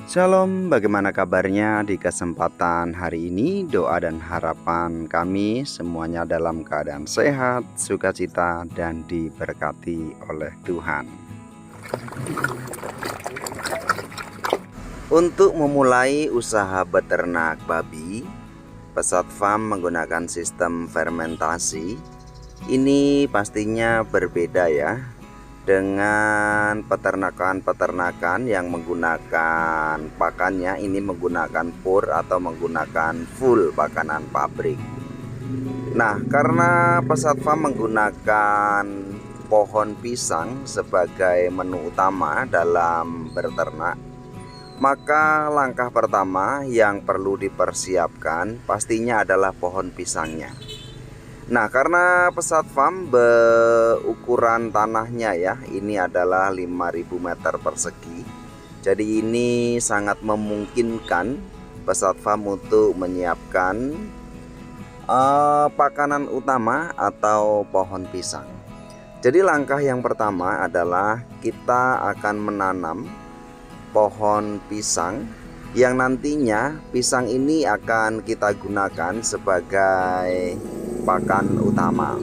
Shalom, bagaimana kabarnya di kesempatan hari ini? Doa dan harapan kami semuanya dalam keadaan sehat, sukacita, dan diberkati oleh Tuhan. Untuk memulai usaha beternak babi, Pesat Farm menggunakan sistem fermentasi. Ini pastinya berbeda ya dengan peternakan-peternakan yang menggunakan pakannya ini menggunakan pur atau menggunakan full pakanan pabrik. Nah, karena Pesat Farm menggunakan pohon pisang sebagai menu utama dalam berternak, maka langkah pertama yang perlu dipersiapkan pastinya adalah pohon pisangnya. Nah, karena Pesat Farm berukuran tanahnya ya, ini adalah 5.000 meter persegi. Jadi ini sangat memungkinkan Pesat Farm untuk menyiapkan pakanan utama atau pohon pisang. Jadi langkah yang pertama adalah kita akan menanam pohon pisang yang nantinya pisang ini akan kita gunakan sebagai pakan utama.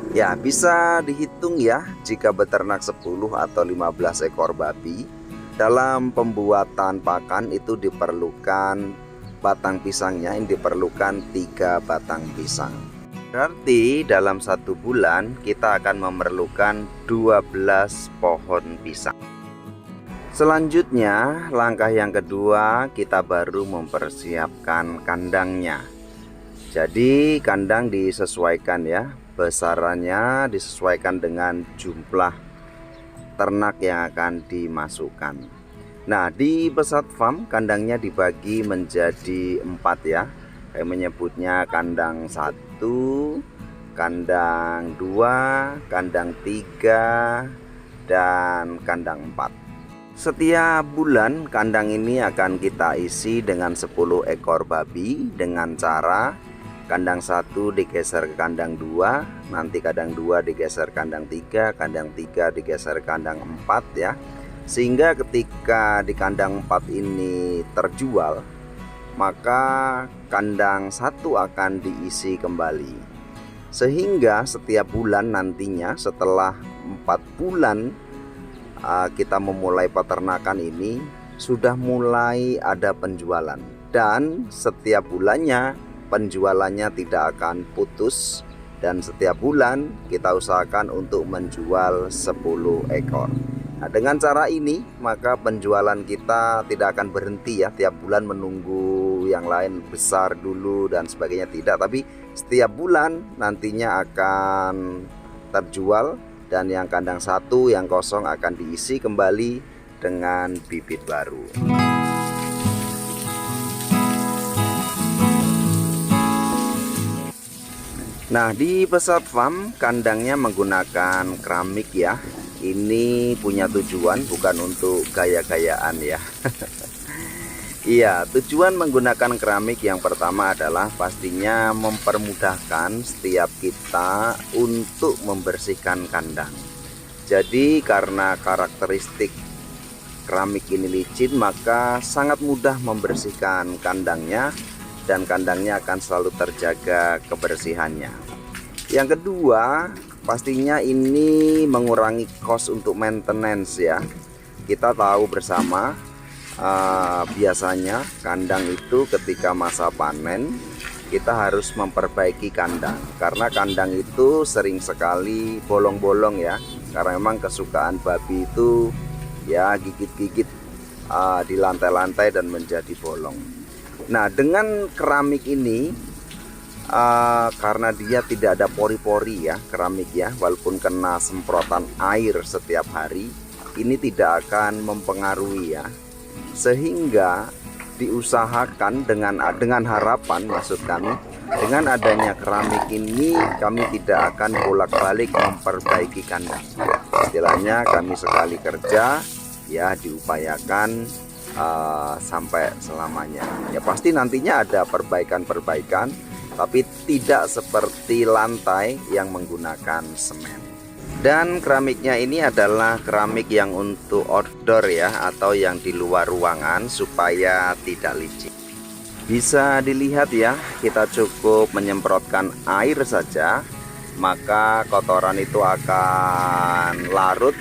Ya, bisa dihitung ya, jika beternak 10 atau 15 ekor babi, dalam pembuatan pakan itu diperlukan batang pisangnya, ini diperlukan 3 batang pisang. Berarti dalam 1 bulan kita akan memerlukan 12 pohon pisang. Selanjutnya, langkah yang kedua, kita baru mempersiapkan kandangnya. Jadi kandang disesuaikan ya, besarannya disesuaikan dengan jumlah ternak yang akan dimasukkan. Nah, di Pesat Farm kandangnya dibagi menjadi 4 ya. Saya menyebutnya kandang 1, kandang 2, kandang 3, dan kandang 4. Setiap bulan kandang ini akan kita isi dengan 10 ekor babi dengan cara kandang 1 digeser ke kandang 2, nanti kandang 2 digeser kandang 3, kandang 3 digeser kandang 4 ya. Sehingga ketika di kandang 4 ini terjual, maka kandang 1 akan diisi kembali. Sehingga setiap bulan nantinya setelah 4 bulan kita memulai peternakan ini sudah mulai ada penjualan, dan setiap bulannya penjualannya tidak akan putus, dan setiap bulan kita usahakan untuk menjual 10 ekor. Nah, dengan cara ini maka penjualan kita tidak akan berhenti ya, tiap bulan menunggu yang lain besar dulu dan sebagainya, tidak, tapi setiap bulan nantinya akan terjual, dan yang kandang 1 yang kosong akan diisi kembali dengan bibit baru. Nah, di Pesat Farm kandangnya menggunakan keramik ya. Ini punya tujuan bukan untuk gaya-gayaan ya. Iya, tujuan menggunakan keramik yang pertama adalah pastinya mempermudahkan setiap kita untuk membersihkan kandang. Jadi karena karakteristik keramik ini licin, maka sangat mudah membersihkan kandangnya, dan kandangnya akan selalu terjaga kebersihannya. Yang kedua, pastinya ini mengurangi cost untuk maintenance ya. Kita tahu bersama biasanya kandang itu ketika masa panen kita harus memperbaiki kandang, karena kandang itu sering sekali bolong-bolong ya, karena memang kesukaan babi itu ya gigit-gigit di lantai-lantai dan menjadi bolong. Nah, dengan keramik ini karena dia tidak ada pori-pori ya, keramik ya, walaupun kena semprotan air setiap hari, ini tidak akan mempengaruhi ya. Sehingga diusahakan dengan harapan, maksud kami, dengan adanya keramik ini kami tidak akan bolak-balik memperbaiki kandang. Istilahnya kami sekali kerja ya diupayakan sampai selamanya. Ya pasti nantinya ada perbaikan-perbaikan, tapi tidak seperti lantai yang menggunakan semen. Dan keramiknya ini adalah keramik yang untuk outdoor ya, atau yang di luar ruangan supaya tidak licin. Bisa dilihat ya, kita cukup menyemprotkan air saja, maka kotoran itu akan larut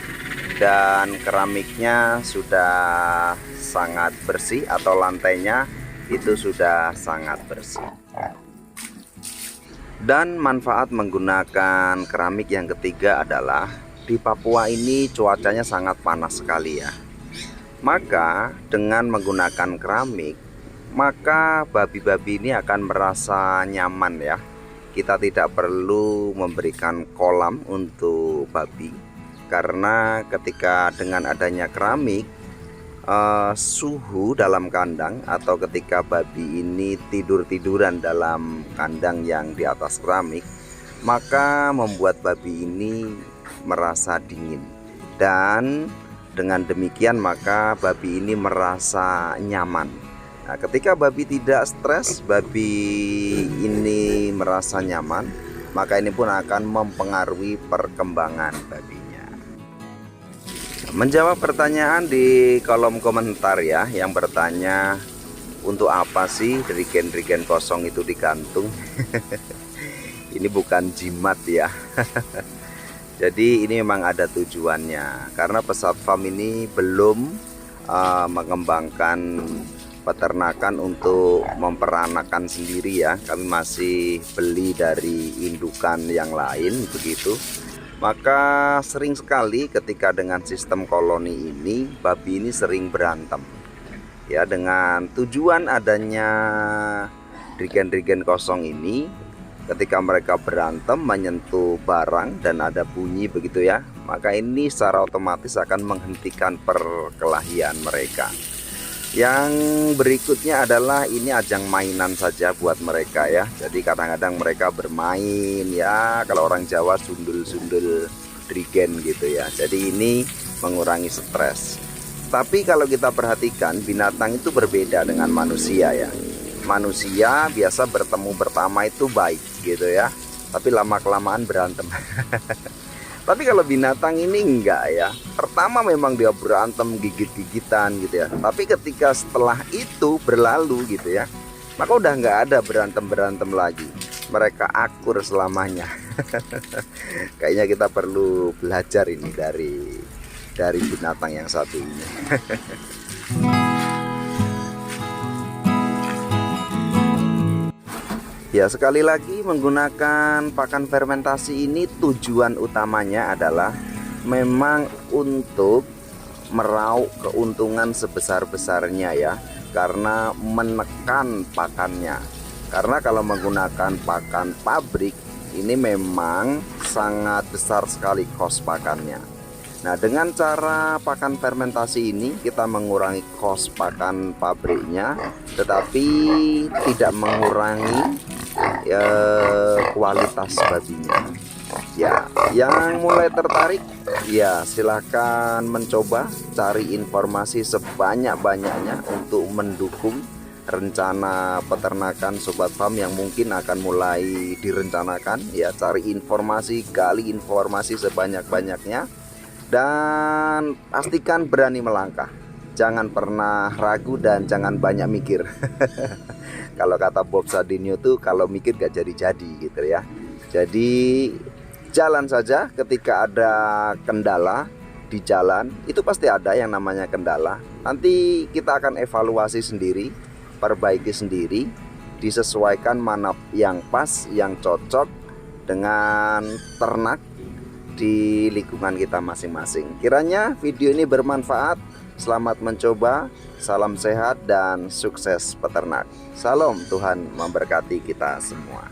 dan keramiknya sudah sangat bersih, atau lantainya itu sudah sangat bersih. Dan manfaat menggunakan keramik yang ketiga adalah di Papua ini cuacanya sangat panas sekali ya. Maka dengan menggunakan keramik, maka babi-babi ini akan merasa nyaman ya. Kita tidak perlu memberikan kolam untuk babi, karena ketika dengan adanya keramik, suhu dalam kandang atau ketika babi ini tidur-tiduran dalam kandang yang di atas keramik, maka membuat babi ini merasa dingin, dan dengan demikian maka babi ini merasa nyaman. Nah, ketika babi tidak stres, babi ini merasa nyaman, maka ini pun akan mempengaruhi perkembangan babi. Menjawab pertanyaan di kolom komentar ya, yang bertanya untuk apa sih derigen-derigen kosong itu digantung. Ini bukan jimat ya. Jadi ini memang ada tujuannya, karena Pesat Farm ini belum mengembangkan peternakan untuk memperanakan sendiri ya. Kami masih beli dari indukan yang lain begitu. Maka sering sekali ketika dengan sistem koloni ini, babi ini sering berantem ya, dengan tujuan adanya derigen-derigen kosong ini. Ketika mereka berantem menyentuh barang dan ada bunyi begitu ya, maka ini secara otomatis akan menghentikan perkelahian mereka. Yang berikutnya adalah ini ajang mainan saja buat mereka ya. Jadi kadang-kadang mereka bermain ya, kalau orang Jawa sundul-sundul derigen gitu ya. Jadi ini mengurangi stres. Tapi kalau kita perhatikan, binatang itu berbeda dengan manusia ya. Manusia biasa bertemu pertama itu baik gitu ya, tapi lama-kelamaan berantem. Tapi kalau binatang ini enggak ya. Pertama memang dia berantem, gigit-gigitan gitu ya. Tapi ketika setelah itu berlalu gitu ya, maka udah nggak ada berantem-berantem lagi. Mereka akur selamanya. Kayaknya kita perlu belajar ini dari binatang yang satu ini. Ya, sekali lagi menggunakan pakan fermentasi ini tujuan utamanya adalah memang untuk meraup keuntungan sebesar-besarnya ya, karena menekan pakannya. Karena kalau menggunakan pakan pabrik ini memang sangat besar sekali kos pakannya. Nah, dengan cara pakan fermentasi ini kita mengurangi kos pakan pabriknya, tetapi tidak mengurangi kualitas babinya. Ya, yang mulai tertarik ya silahkan mencoba cari informasi sebanyak-banyaknya untuk mendukung rencana peternakan Sobat Farm yang mungkin akan mulai direncanakan ya. Cari informasi, gali informasi sebanyak-banyaknya, dan pastikan berani melangkah. Jangan pernah ragu dan jangan banyak mikir. Kalau kata Bob Sadino tuh, kalau mikir gak jadi-jadi gitu ya. Jadi jalan saja. Ketika ada kendala di jalan, itu pasti ada yang namanya kendala. Nanti kita akan evaluasi sendiri, perbaiki sendiri, disesuaikan mana yang pas, yang cocok dengan ternak di lingkungan kita masing-masing. Kiranya video ini bermanfaat. Selamat mencoba, salam sehat dan sukses peternak. Salam, Tuhan memberkati kita semua.